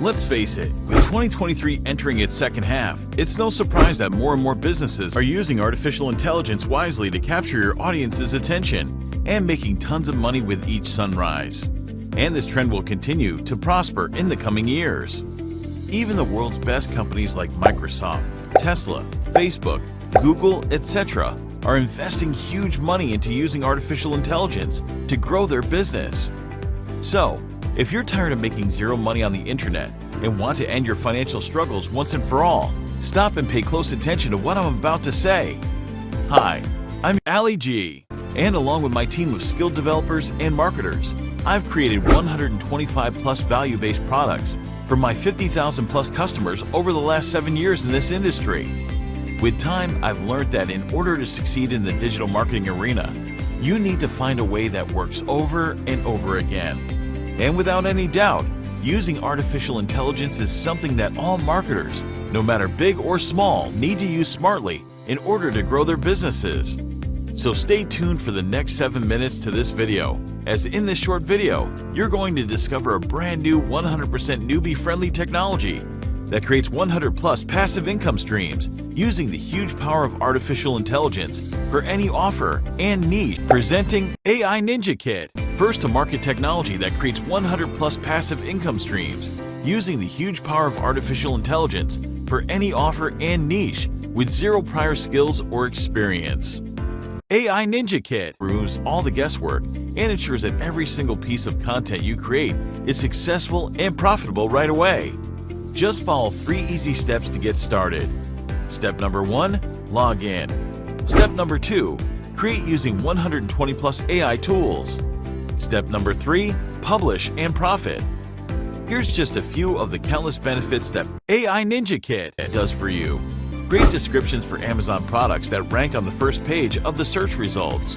Let's face it, with 2023 entering its second half, it's no surprise that more and more businesses are using artificial intelligence wisely to capture your audience's attention and making tons of money with each sunrise. And this trend will continue to prosper in the coming years. Even the world's best companies like Microsoft, Tesla, Facebook, Google, etc. are investing huge money into using artificial intelligence to grow their business. So, if you're tired of making zero money on the internet and want to end your financial struggles once and for all, stop and pay close attention to what I'm about to say. Hi, I'm Ali G, and along with my team of skilled developers and marketers, I've created 125 plus value-based products for my 50,000 plus customers over the last 7 years in this industry. With time, I've learned that in order to succeed in the digital marketing arena, you need to find a way that works over and over again. And without any doubt, using artificial intelligence is something that all marketers, no matter big or small, need to use smartly in order to grow their businesses. So stay tuned for the next 7 minutes to this video, as in this short video, you're going to discover a brand new 100% newbie-friendly technology that creates 100 plus passive income streams using the huge power of artificial intelligence for any offer and niche. Presenting AI Ninja Kit, first to market technology that creates 100 plus passive income streams using the huge power of artificial intelligence for any offer and niche with zero prior skills or experience. AI Ninja Kit removes all the guesswork and ensures that every single piece of content you create is successful and profitable right away. Just follow 3 easy steps to get started. Step number 1, log in. Step number 2, create using 120 plus AI tools. Step number 3, publish and profit. Here's just a few of the countless benefits that AI Ninja Kit does for you. Great descriptions for Amazon products that rank on the first page of the search results.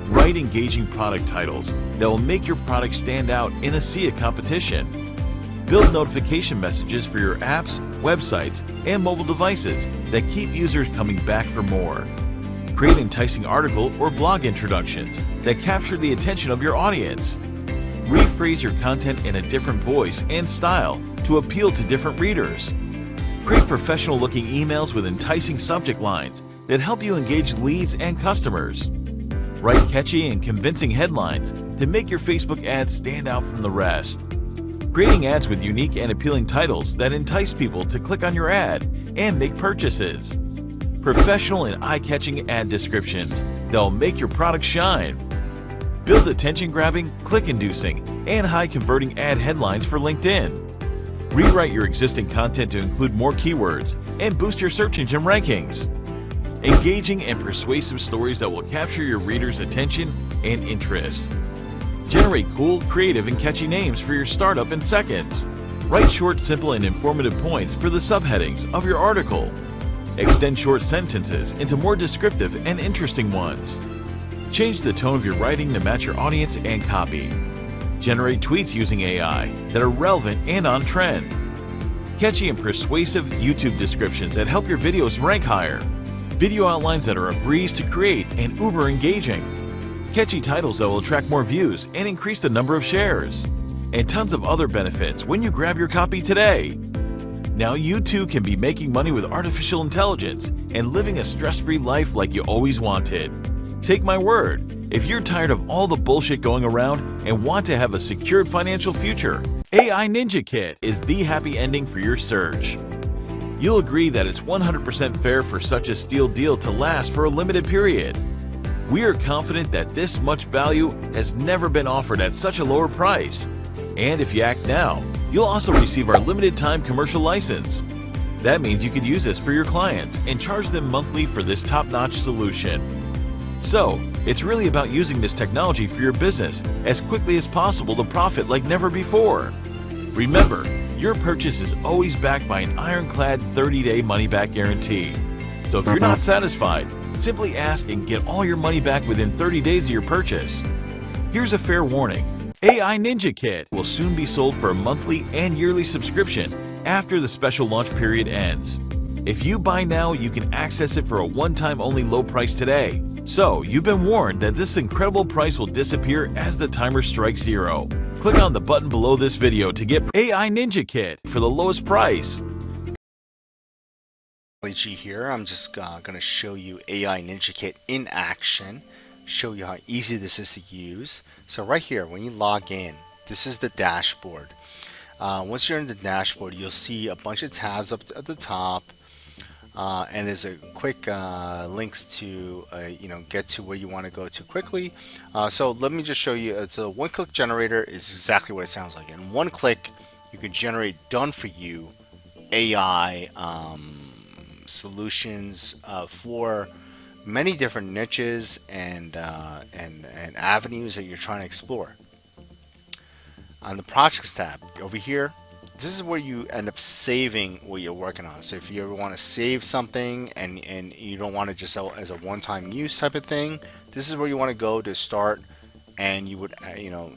Write engaging product titles that will make your product stand out in a sea of competition. Build notification messages for your apps, websites, and mobile devices that keep users coming back for more. Create enticing article or blog introductions that capture the attention of your audience. Rephrase your content in a different voice and style to appeal to different readers. Create professional-looking emails with enticing subject lines that help you engage leads and customers. Write catchy and convincing headlines to make your Facebook ads stand out from the rest. Creating ads with unique and appealing titles that entice people to click on your ad and make purchases. Professional and eye-catching ad descriptions that will make your product shine. Build attention-grabbing, click-inducing, and high-converting ad headlines for LinkedIn. Rewrite your existing content to include more keywords and boost your search engine rankings. Engaging and persuasive stories that will capture your readers' attention and interest. Generate cool, creative, and catchy names for your startup in seconds. Write short, simple, and informative points for the subheadings of your article. Extend short sentences into more descriptive and interesting ones. Change the tone of your writing to match your audience and copy. Generate tweets using AI that are relevant and on trend. Catchy and persuasive YouTube descriptions that help your videos rank higher. Video outlines that are a breeze to create and uber engaging. Catchy titles that will attract more views and increase the number of shares. And tons of other benefits when you grab your copy today. Now you too can be making money with artificial intelligence and living a stress-free life like you always wanted. Take my word, if you're tired of all the bullshit going around and want to have a secured financial future, AI Ninja Kit is the happy ending for your search. You'll agree that it's 100% fair for such a steal deal to last for a limited period. We are confident that this much value has never been offered at such a lower price. And if you act now, you'll also receive our limited time commercial license. That means you could use this for your clients and charge them monthly for this top-notch solution. So, it's really about using this technology for your business as quickly as possible to profit like never before. Remember, your purchase is always backed by an ironclad 30-day money-back guarantee. So if you're not satisfied, simply ask and get all your money back within 30 days of your purchase. Here's a fair warning. AI Ninja Kit will soon be sold for a monthly and yearly subscription after the special launch period ends. If you buy now, you can access it for a one-time only low price today. So, you've been warned that this incredible price will disappear as the timer strikes 0. Click on the button below this video to get AI Ninja Kit for the lowest price. Here, I'm just going to show you AI Ninja Kit in action, show you how easy this is to use. So right here, when you log in, this is the dashboard. Once you're in the dashboard, you'll see a bunch of tabs up at the top. And there's a quick links to get to where you want to go to quickly. So let me just show you. It's a one-click generator is exactly what it sounds like. In one click, you can generate done for you AI solutions for many different niches and avenues that you're trying to explore. On the projects tab over here, this is where you end up saving what you're working on. So if you ever want to save something and you don't want to just sell as a one-time use type of thing, this is where you want to go to start. And you would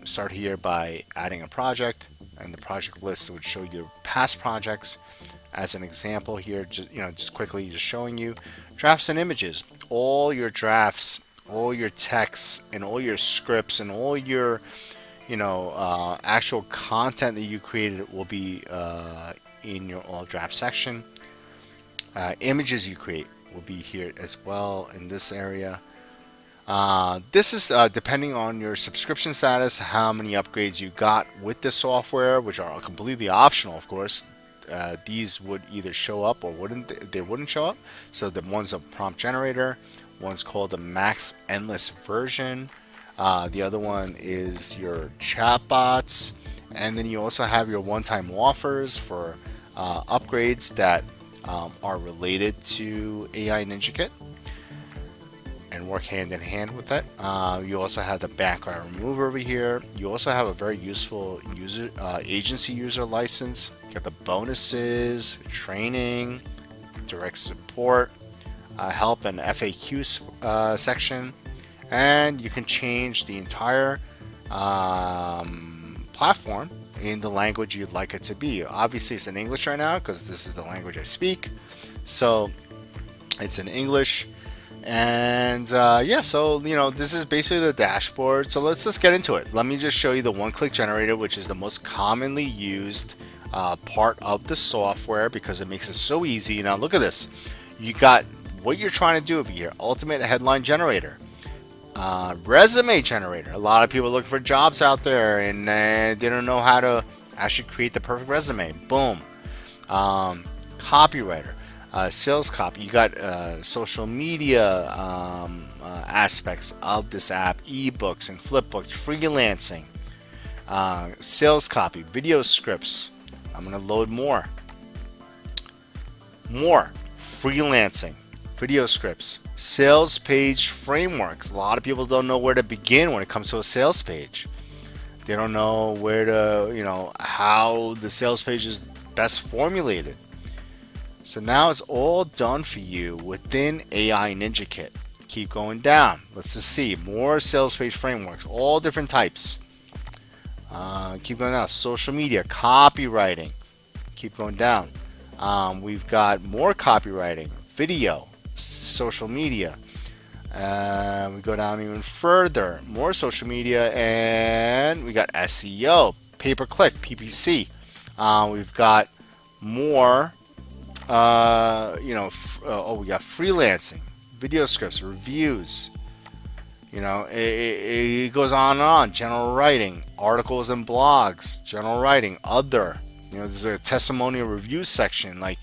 start here by adding a project, and the project list would show your past projects. As an example here, just quickly just showing you drafts and images. All your drafts, all your texts, and all your scripts, and all your actual content that you created will be in your all draft section. Images you create will be here as well in this area. This is depending on your subscription status, how many upgrades you got with the software, which are completely optional, of course. These would either show up or they wouldn't show up. So the one's a prompt generator, one's called the max endless version. The other one is your chatbots, and then you also have your one-time offers for upgrades that are related to AI Ninja Kit and work hand in hand with it. You also have the background remover over here. You also have a very useful agency user license. You got the bonuses, training, direct support, help and FAQ section. And you can change the entire platform in the language you'd like it to be. Obviously, it's in English right now because this is the language I speak. So it's in English. And so this is basically the dashboard. So let's just get into it. Let me just show you the one-click generator, which is the most commonly used part of the software because it makes it so easy. Now look at this. You got what you're trying to do over here. Ultimate headline generator. Resume generator. A lot of people looking for jobs out there and they don't know how to actually create the perfect resume. Boom. Copywriter, sales copy. You got social media aspects of this app, ebooks and flipbooks, freelancing, sales copy, video scripts. I'm gonna load more freelancing, video scripts, sales page frameworks. A lot of people don't know where to begin when it comes to a sales page. They don't know where to, how the sales page is best formulated. So now it's all done for you within AI Ninja Kit. Keep going down. Let's just see more sales page frameworks, all different types. Keep going down. Social media, copywriting. Keep going down. We've got more copywriting, video, social media. We go down even further, more social media, and we got SEO, pay-per-click, PPC. We've got more, we got freelancing, video scripts, reviews. It goes on and on. General writing, articles and blogs, general writing, other. There's a testimonial review section. Like,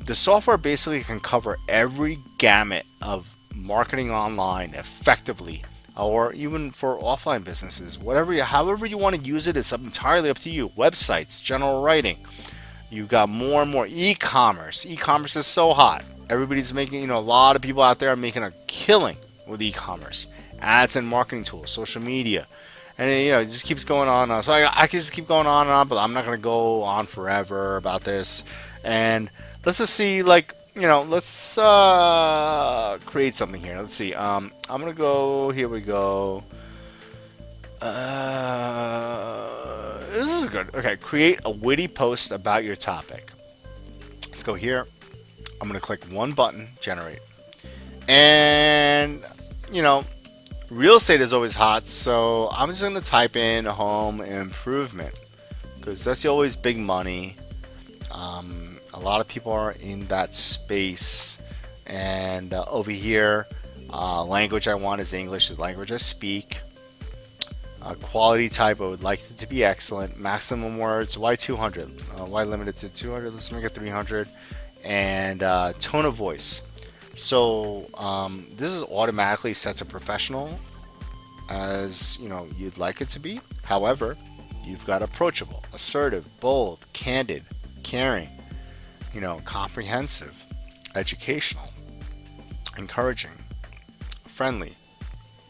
the software basically can cover every gamut of marketing online effectively, or even for offline businesses. However you want to use it, it's entirely up to you. Websites, general writing. You got more and more e-commerce. E-commerce is so hot. Everybody's making, a lot of people out there are making a killing with e-commerce, ads and marketing tools, social media, and it just keeps going on. So I can just keep going on and on, but I'm not going to go on forever about this. And let's just see, let's create something here. Let's see. I'm gonna go. Here we go. This is good. Okay, create a witty post about your topic. Let's go here. I'm going to click one button, generate. And, you know, real estate is always hot, so I'm just going to type in home improvement because that's always big money. A lot of people are in that space. And over here, language I want is English, the language I speak. Quality type, I would like it to be excellent. Maximum words, why 200? Why limit it to 200? Let's make it 300. And tone of voice. So this is automatically set to professional, as you know you'd like it to be. However, you've got approachable, assertive, bold, candid, caring, you know, comprehensive, educational, encouraging, friendly.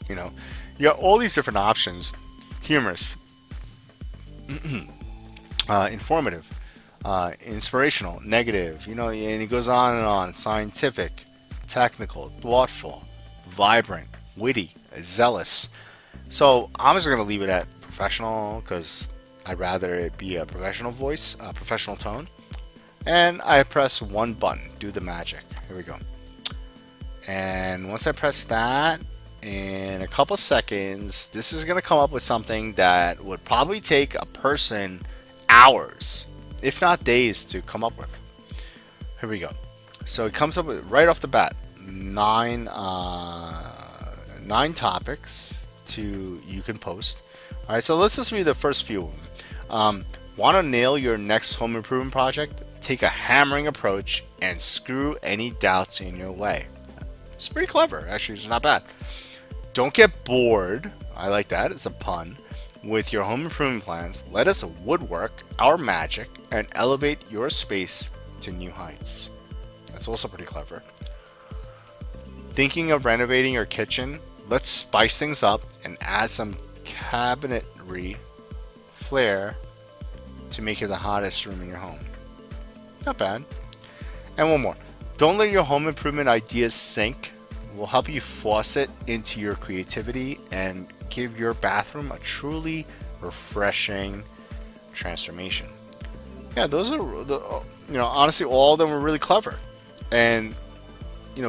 You know, you got all these different options. Humorous, informative, inspirational, negative, you know, and it goes on and on. Scientific, technical, thoughtful, vibrant, witty, zealous. So I'm just going to leave it at professional because I'd rather it be a professional voice, a professional tone. And I press one button, do the magic. Here we go. And once I press that, in a couple seconds, this is going to come up with something that would probably take a person hours, if not days, to come up with. Here we go. So it comes up with, right off the bat, nine topics you can post. All right, so let's just read the first few of them. Want to nail your next home improvement project? Take a hammering approach and screw any doubts in your way. It's pretty clever, actually. It's not bad. Don't get bored. I like that. It's a pun. With your home improvement plans, let us woodwork our magic and elevate your space to new heights. That's also pretty clever. Thinking of renovating your kitchen? Let's spice things up and add some cabinetry flair to make it the hottest room in your home. Not bad. And one more. Don't let your home improvement ideas sink. We'll help you faucet into your creativity and give your bathroom a truly refreshing transformation. Yeah, those are honestly, all of them were really clever. And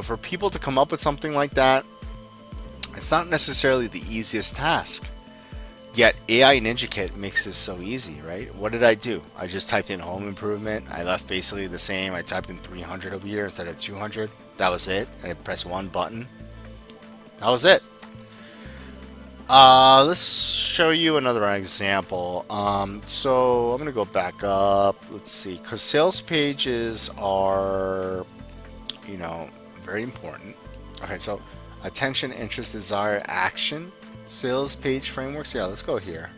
for people to come up with something like that, it's not necessarily the easiest task. Yet AI Ninja Kit makes this so easy, right? What did I do? I just typed in home improvement. I left basically the same. I typed in 300 over here instead of 200. That was it. I pressed one button. That was it. Let's show you another example. So I'm going to go back up. Let's see. Because sales pages are, very important. Okay, so attention, interest, desire, action. Sales page frameworks. Yeah, let's go here.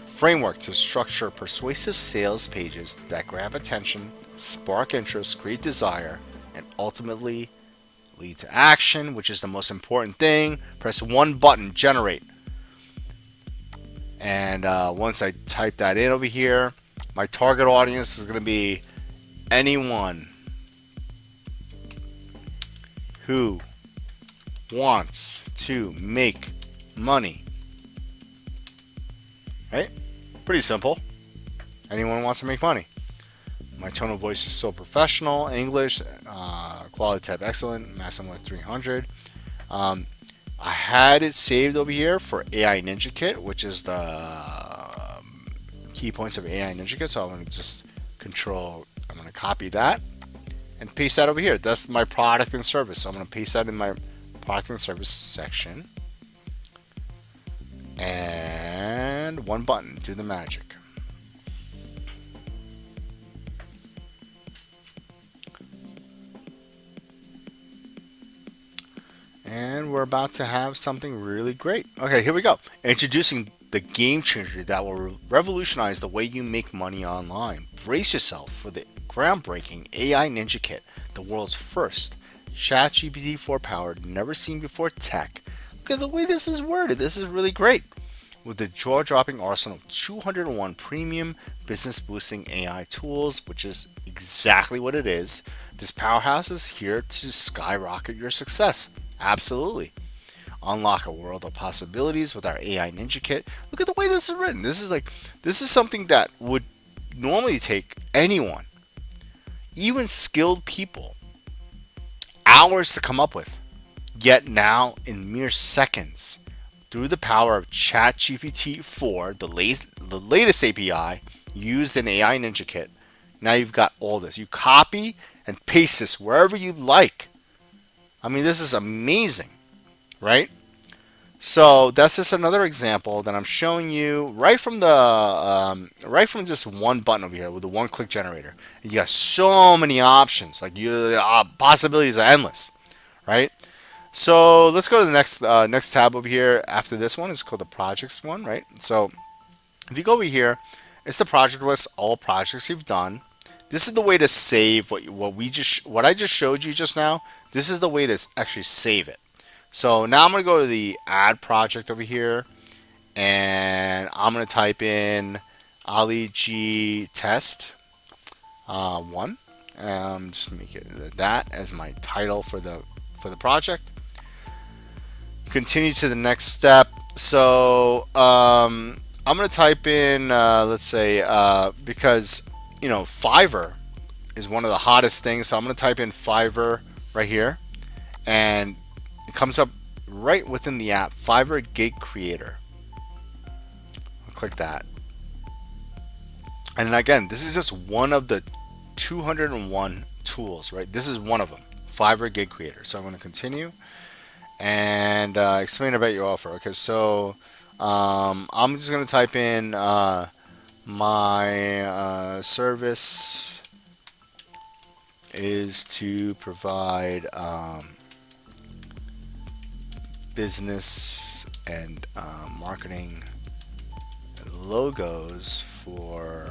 Framework to structure persuasive sales pages that grab attention, spark interest, create desire, and ultimately lead to action, which is the most important thing. Press one button, generate. And once I type that in over here, my target audience is going to be anyone who wants to make money. Right? Pretty simple. Anyone wants to make money. My tone of voice is so professional. English, quality type excellent, maximum 300. I had it saved over here for AI Ninja Kit, which is the key points of AI Ninja Kit. So I'm going to just I'm going to copy that and paste that over here. That's my product and service. So I'm going to paste that in my product and service section. And one button, do the magic. And we're about to have something really great. Okay, here we go. Introducing the game changer that will revolutionize the way you make money online. Brace yourself for the groundbreaking AI Ninja Kit, the world's first ChatGPT-4 powered, never seen before tech. Look at the way this is worded. This is really great. With the jaw-dropping arsenal of 201 premium business boosting AI tools, which is exactly what it is, this powerhouse is here to skyrocket your success. Absolutely. Unlock a world of possibilities with our AI Ninja Kit. Look at the way this is written. This is something that would normally take anyone, even skilled people, hours to come up with. Yet now, in mere seconds, through the power of ChatGPT 4, the latest API used in AI Ninja Kit, now you've got all this. You copy and paste this wherever you like. I mean, this is amazing, right? So that's just another example that I'm showing you right from right from just one button over here with the one-click generator. You got so many options, like possibilities are endless, right? So let's go to the next tab over here. After this one, it's called the projects one, right? So if you go over here, it's the project list, all projects you've done. This is the way to save what I just showed you just now. This is the way to actually save it. So now I'm going to go to the add project over here, and I'm going to type in Ali G test 1. Just make it that as my title for the project. Continue to the next step. So I'm going to type in let's say because Fiverr is one of the hottest things, so I'm going to type in Fiverr right here, and it comes up right within the app, Fiverr Gig Creator. I'll click that. And then again, this is just one of the 201 tools, right? This is one of them, Fiverr Gig Creator. So I'm going to continue and explain about your offer. Okay, so I'm just going to type in my service is to provide business and marketing logos for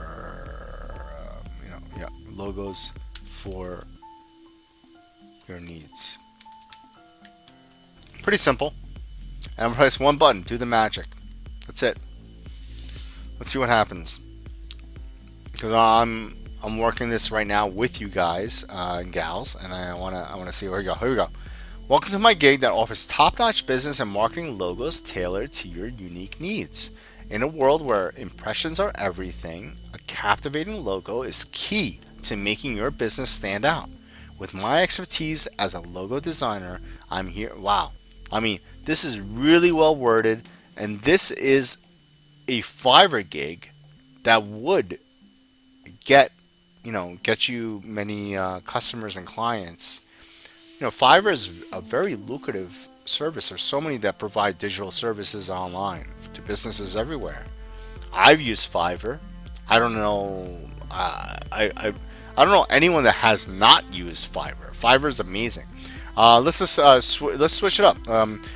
logos for your needs. Pretty simple. And I'm gonna press one button, do the magic. That's it. Let's see what happens. Because I'm working this right now with you guys and gals, and I wanna see. Here we go. Welcome to my gig that offers top-notch business and marketing logos tailored to your unique needs. In a world where impressions are everything, a captivating logo is key to making your business stand out. With my expertise as a logo designer, I'm here. Wow. I mean, this is really well worded, and this is a Fiverr gig that would get you many customers and clients. Fiverr is a very lucrative service. There's so many that provide digital services online to businesses everywhere. I've used Fiverr. I don't know. I don't know anyone that has not used Fiverr. Fiverr is amazing. Let's just let's switch it up.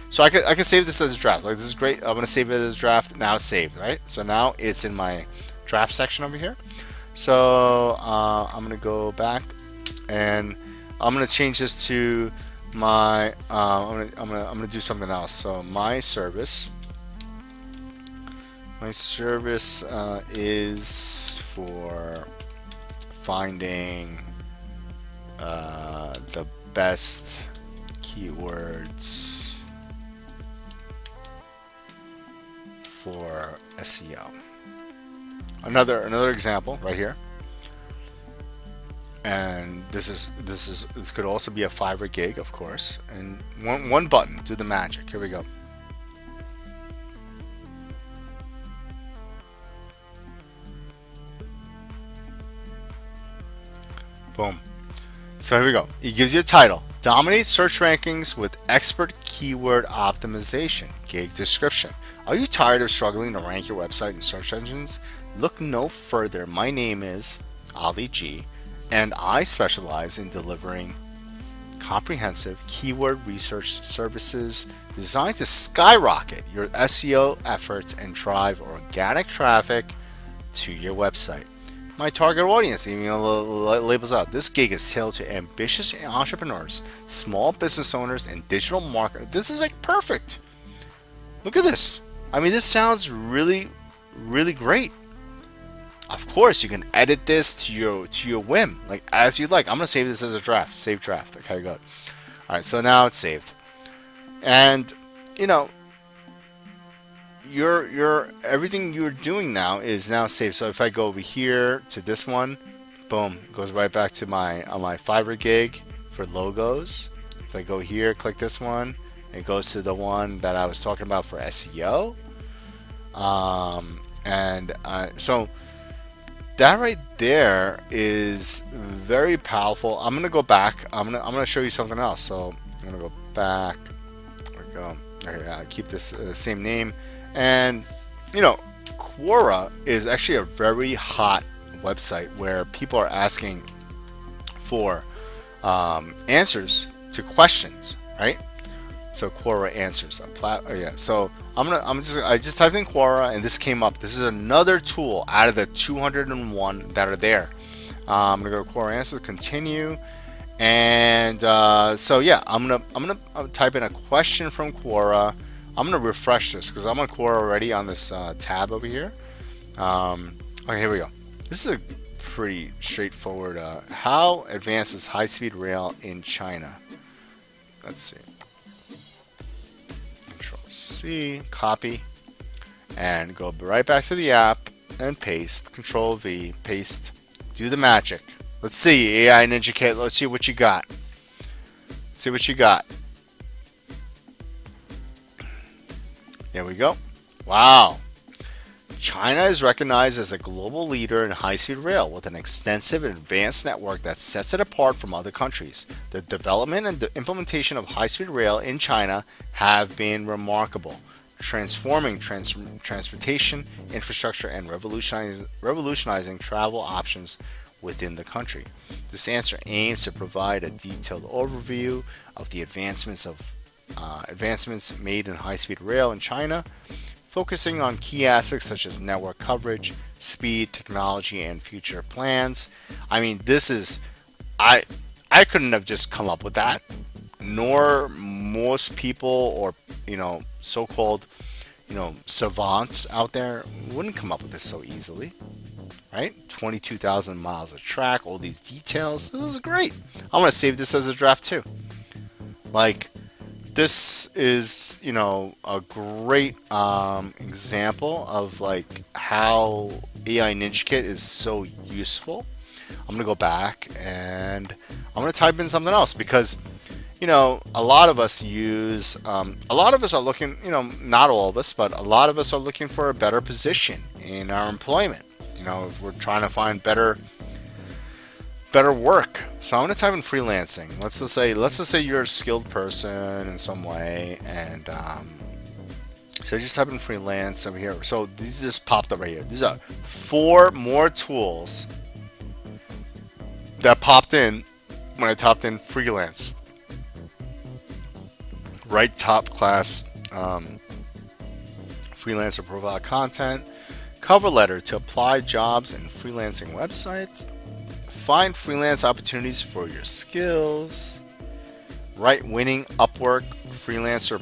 So I can save this as a draft. Like, this is great. I'm gonna save it as a draft. Now it's saved, right? So now it's in my draft section over here. So I'm gonna go back and I'm gonna change this to my. I'm gonna do something else. So my service. My service is for finding the best keywords for SEO. Another example right here. And this could also be a Fiverr gig, of course. And one button, do the magic. Here we go. Boom. So here we go. It gives you a title. Dominate search rankings with expert keyword optimization. Gig description. Are you tired of struggling to rank your website in search engines? Look no further. My name is Ali G, and I specialize in delivering comprehensive keyword research services designed to skyrocket your SEO efforts and drive organic traffic to your website. My target audience, labels out. This gig is tailored to ambitious entrepreneurs, small business owners, and digital marketers. This is like perfect. Look at this. I mean, this sounds really, really great. Of course, you can edit this to your whim, like as you like. I'm gonna save this as a draft. Save draft. Okay, good. All right, so now it's saved, and your everything you're doing now is now saved. So if I go over here to this one, boom, it goes right back to my Fiverr gig for logos, If I go here, click this one, it goes to the one that I was talking about for SEO. So that right there is very powerful. I'm gonna go back. I'm gonna show you something else. So I'm gonna go back. There we go. Okay, I keep this same name, and you know, Quora is actually a very hot website where people are asking for answers to questions, right? So Quora Answers. So I just typed in Quora and this came up. This is another tool out of the 201 that are there. I'm gonna go to Quora Answers, continue, and so yeah, I'm gonna type in a question from Quora. I'm gonna refresh this because I'm on Quora already on this tab over here. Okay, here we go. This is a pretty straightforward. How advanced is high-speed rail in China? Let's see. Control C, copy, and go right back to the app and paste. Control V, paste. Do the magic. Let's see, AI Ninja Kit. Let's see what you got. See what you got. There we go. Wow. China is recognized as a global leader in high-speed rail with an extensive and advanced network that sets it apart from other countries. The development and the implementation of high-speed rail in China have been remarkable, transforming transportation infrastructure and revolutionizing travel options within the country. This answer aims to provide a detailed overview of the advancements made in high-speed rail in China, focusing on key aspects such as network coverage, speed, technology, and future plans. I mean, this is, I couldn't have just come up with that, nor most people or, so-called, savants out there wouldn't come up with this so easily, right? 22,000 miles of track, all these details. This is great. I'm going to save this as a draft too. Like, this is, a great example of like how AI Ninja Kit is so useful. I'm gonna go back and I'm gonna type in something else because, a lot of us are looking, not all of us, but a lot of us are looking for a better position in our employment. If we're trying to find better work. So I'm going to type in freelancing. Let's just say you're a skilled person in some way, and so just type in freelance over here. So these just popped up right here. These are 4 more tools that popped in when I typed in freelance. Write top class freelancer profile content, cover letter to apply jobs and freelancing websites. Find freelance opportunities for your skills. Write winning Upwork freelancer.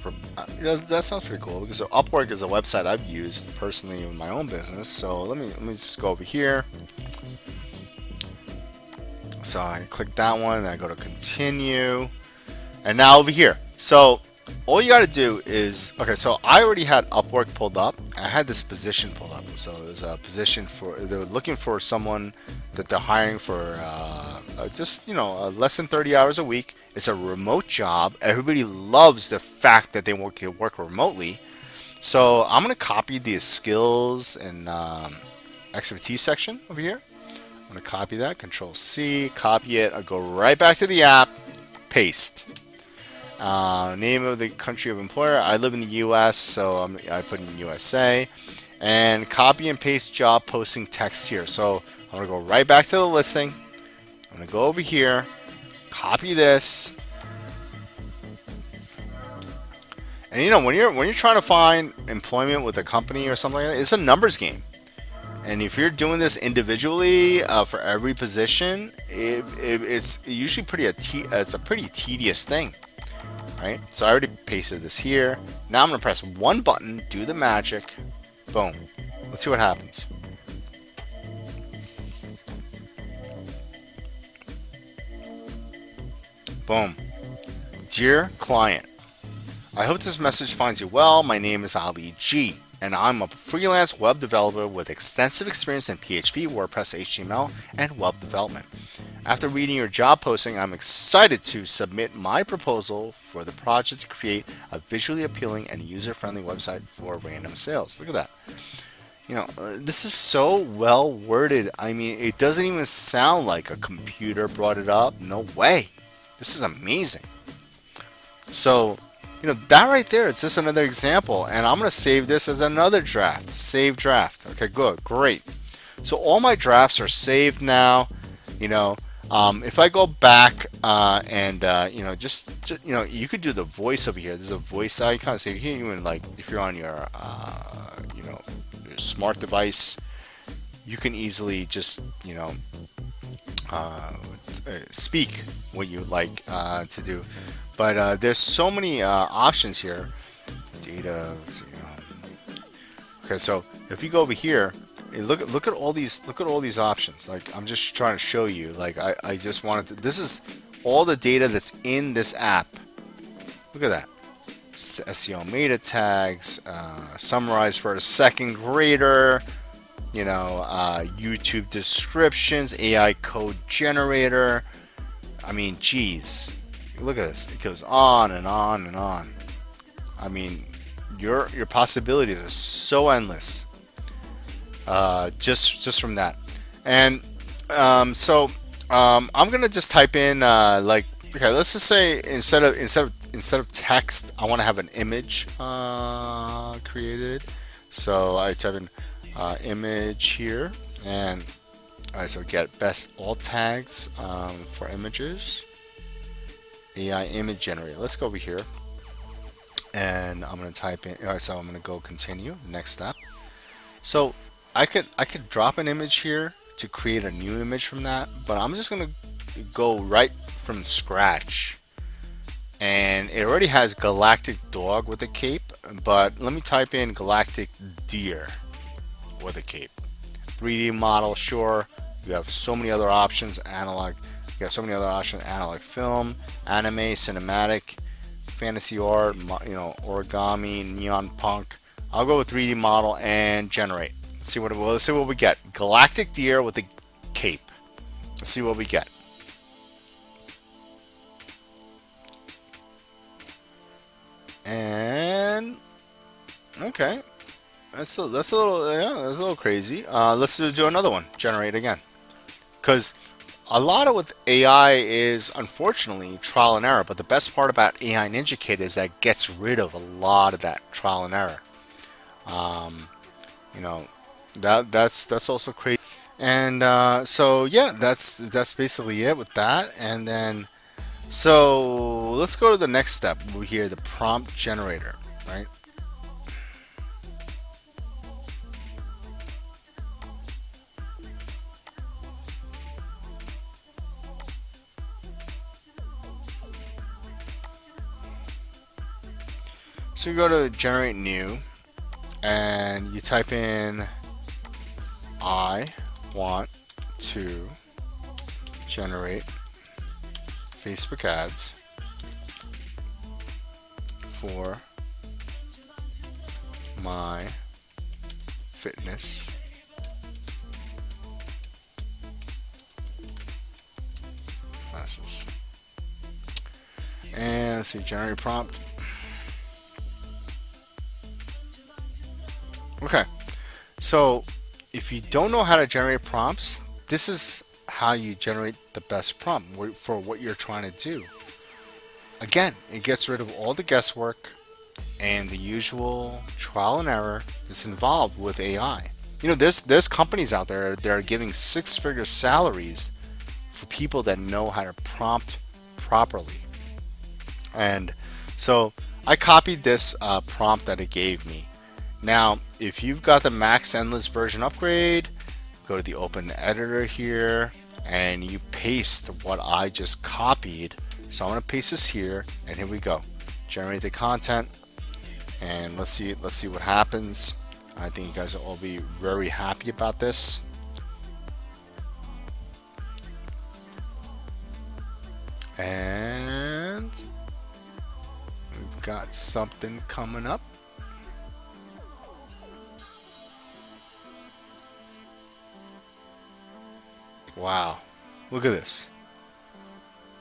That sounds pretty cool because Upwork is a website I've used personally in my own business. So let me just go over here. So I click that one, and I go to continue, and now over here. So all you got to do is, okay, so I already had Upwork pulled up. I had this position pulled up. So there's a position they were looking for someone that they're hiring for just, less than 30 hours a week. It's a remote job. Everybody loves the fact that they can work remotely. So I'm going to copy the skills and expertise section over here. I'm going to copy that, Control C, copy it. I'll go right back to the app, paste. Name of the country of employer. I live in the US, so I put in USA, and copy and paste job posting text here. So I'm gonna go right back to the listing. I'm gonna go over here, copy this, and when you're trying to find employment with a company or something like that, it's a numbers game. And if you're doing this individually for every position, it's usually it's a pretty tedious thing. Right? So I already pasted this here. Now I'm going to press one button, do the magic. Boom. Let's see what happens. Boom. Dear client, I hope this message finds you well. My name is Ali G, and I'm a freelance web developer with extensive experience in PHP, WordPress, HTML, and web development. After reading your job posting, I'm excited to submit my proposal for the project to create a visually appealing and user-friendly website for random sales. Look at that. This is so well worded. I mean, it doesn't even sound like a computer brought it up. No way. This is amazing. So, that right there is just another example. And I'm going to save this as another draft. Save draft. Okay, good. Great. So all my drafts are saved now. If I go back you could do the voice over here. There's a voice icon, so you can even if you're on your your smart device, you can easily just speak what you like to do. But there's so many options here. Data. Let's see, okay, so if you go over here. Look at all these options. I'm just trying to show you. I just wanted to, this is all the data that's in this app. Look at that. SEO meta tags, summarized for a second grader, YouTube descriptions, AI code generator. I mean, geez, look at this. It goes on and on and on. I mean, your possibilities are so endless. Just from that. And I'm gonna just type in okay, let's just say instead of text, I want to have an image created. So I type in image here, and so get best alt tags for images, AI image generator. Let's go over here, and I'm gonna type in. All right, so I'm gonna go continue. Next step. So I could drop an image here to create a new image from that, but I'm just gonna go right from scratch. And it already has galactic dog with a cape, but let me type in galactic deer with a cape. 3D model, sure. You have so many other options. Analog, you got so many other options. Analog film, anime, cinematic, fantasy art, origami, neon punk. I'll go with 3D model and generate. Let's see what we get. Galactic deer with a cape. Let's see what we get. And okay, that's a little crazy. Let's do another one. Generate again, because a lot of with AI is unfortunately trial and error. But the best part about AI Ninja Kit is that it gets rid of a lot of that trial and error. That's also crazy. And so yeah, that's basically it with that. And then so let's go to the next step over here, the prompt generator, right? So you go to generate new, and you type in I want to generate Facebook ads for my fitness classes. And let's see, generate prompt. Okay, so if you don't know how to generate prompts, this is how you generate the best prompt for what you're trying to do. Again, it gets rid of all the guesswork and the usual trial and error that's involved with AI. There's companies out there that are giving six-figure salaries for people that know how to prompt properly. And so I copied this prompt that it gave me. Now, if you've got the Max Endless version upgrade, go to the open editor here, and you paste what I just copied. So I'm going to paste this here, and here we go. Generate the content, and let's see what happens. I think you guys will all be very happy about this. And we've got something coming up. Wow, look at this.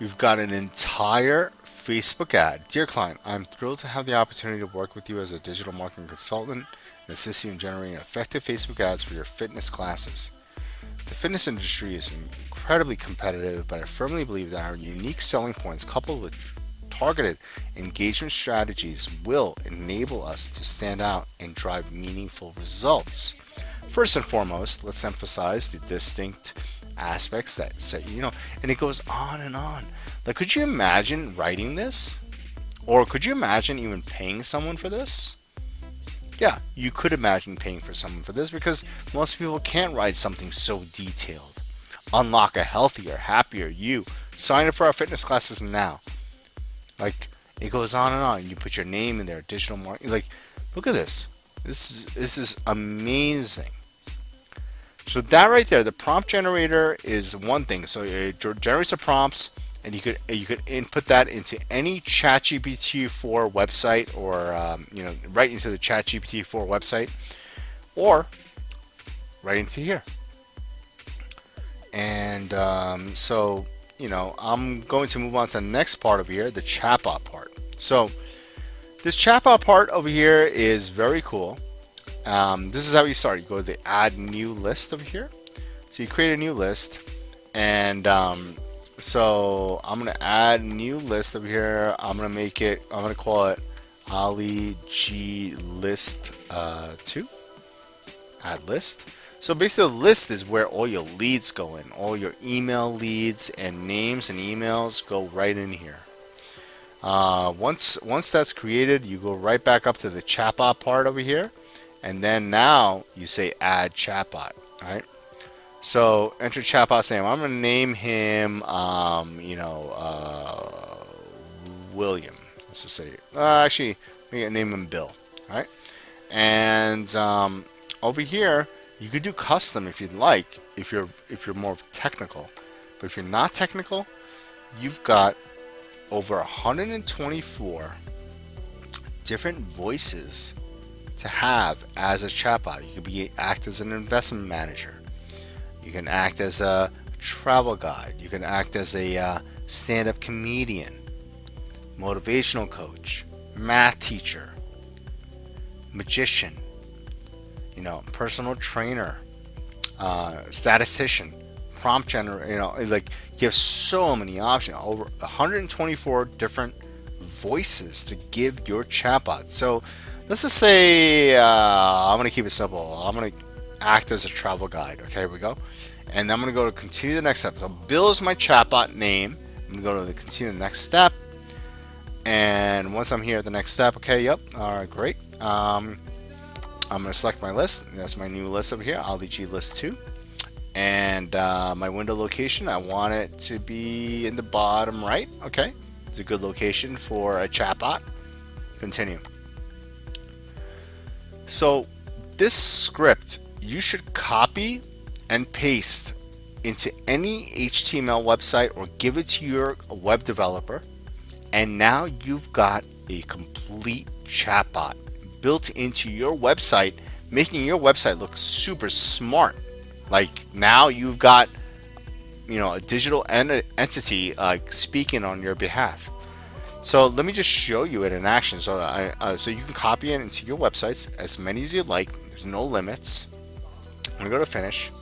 We've got an entire Facebook ad. Dear client, I'm thrilled to have the opportunity to work with you as a digital marketing consultant and assist you in generating effective Facebook ads for your fitness classes. The fitness industry is incredibly competitive, but I firmly believe that our unique selling points, coupled with targeted engagement strategies, will enable us to stand out and drive meaningful results. First and foremost, let's emphasize the distinct aspects that set you know, and it goes on and on. Like, could you imagine writing this? Or could you imagine even paying someone for this? Yeah, you could imagine paying for someone for this because most people can't write something so detailed. Unlock a healthier, happier you. Sign up for our fitness classes now. Like, it goes on and on. You put your name in there, digital marketing. Like, look at this. This is amazing. So that right there, the prompt generator is one thing. So it generates the prompts, and you could input that into any ChatGPT-4 website, or right into the ChatGPT-4 website, or right into here. And so I'm going to move on to the next part over here, the chatbot part. So this chatbot part over here is very cool. This is how you start. You go to the add new list over here. So you create a new list, and so I'm gonna add a new list over here. I'm gonna call it Ali G list 2. Add list. So basically, the list is where all your leads go in. All your email leads and names and emails go right in here. Once that's created, you go right back up to the chatbot part over here. And then now you say add chatbot, right? So enter chatbot's name. I'm gonna name him, William. Let's just say, actually, we can name him Bill, right? And over here, you could do custom if you'd like, if you're more technical. But if you're not technical, you've got over 124 different voices to have as a chatbot. You could act as an investment manager. You can act as a travel guide. You can act as a stand-up comedian, motivational coach, math teacher, magician, personal trainer, statistician, prompt generator. Like, you have so many options. Over 124 different voices to give your chatbot. So let's just say I'm going to keep it simple. I'm going to act as a travel guide. Okay, here we go. And I'm going to go to continue the next step. So Bill is my chatbot name. I'm going to go to the continue the next step. And once I'm here at the next step, okay, yep, all right, great. I'm going to select my list. That's my new list over here, Ali G list 2. And my window location, I want it to be in the bottom right. Okay, it's a good location for a chatbot. Continue. So this script you should copy and paste into any HTML website or give it to your web developer, and now you've got a complete chatbot built into your website, making your website look super smart. Like, now you've got a digital entity speaking on your behalf. So let me just show you it in action. So so you can copy it into your websites, as many as you like. There's no limits. I'm gonna go to finish.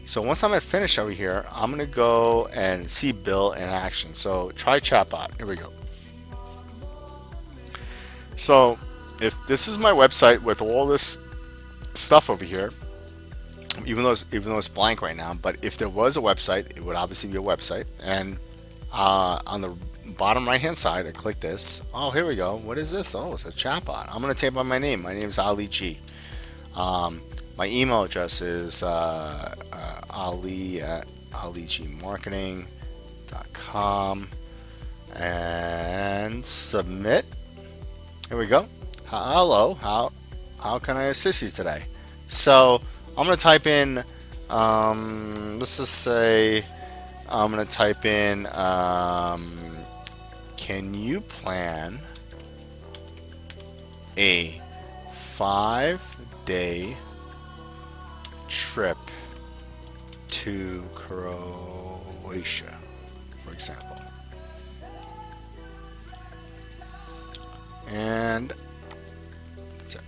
So once I'm at finish over here, I'm gonna go and see Bill in action. So try chatbot. Here we go. So if this is my website with all this stuff over here, even though it's blank right now, but if there was a website, it would obviously be a website. And on the bottom right hand side, I click this. Oh, here we go. What is this? Oh, it's a chatbot. I'm gonna type on my name. My name is Ali G. My email address is ali@aligmarketing.com, and submit. Here we go. Hello, how can I assist you today? So I'm gonna type in, let's just say, I'm gonna type in, can you plan a 5-day trip to Croatia, for example? And that's it.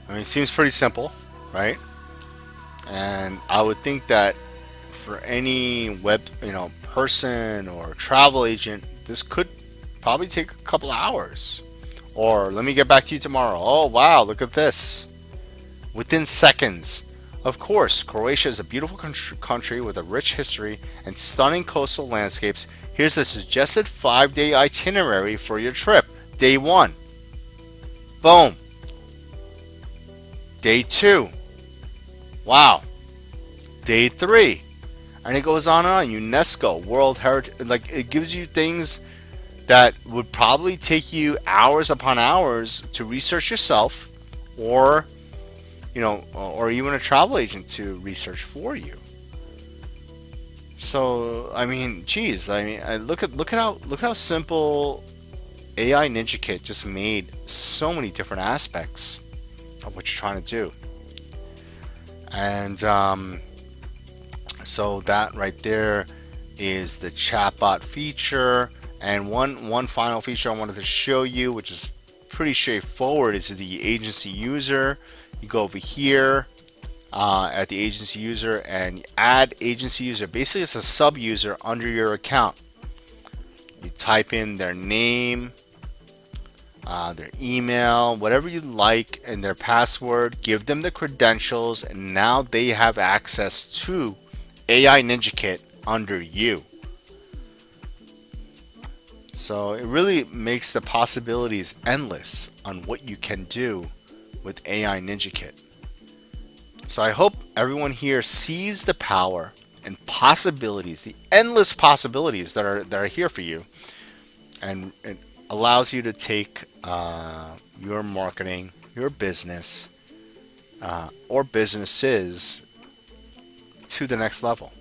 I mean, it seems pretty simple, right? And I would think that for any web, person or travel agent, this could probably take a couple hours. Or let me get back to you tomorrow. Oh wow, look at this. Within seconds. Of course, Croatia is a beautiful country with a rich history and stunning coastal landscapes. Here's a suggested 5-day itinerary for your trip. Day 1. Boom. Day 2. Wow. Day 3. And it goes on and on. UNESCO, World Heritage. Like, it gives you things that would probably take you hours upon hours to research yourself, or or even a travel agent to research for you. So I mean, geez, look at how simple AI Ninja Kit just made so many different aspects of what you're trying to do. And so that right there is the chatbot feature. And one final feature I wanted to show you, which is pretty straightforward, is the agency user. You go over here at the agency user and add agency user. Basically, it's a sub user under your account. You type in their name, their email, whatever you like, and their password. Give them the credentials, and now they have access to AI Ninja Kit under you. So it really makes the possibilities endless on what you can do with AI Ninja Kit. So I hope everyone here sees the power and possibilities, the endless possibilities that are here for you, and it allows you to take your marketing, your business, or businesses to the next level.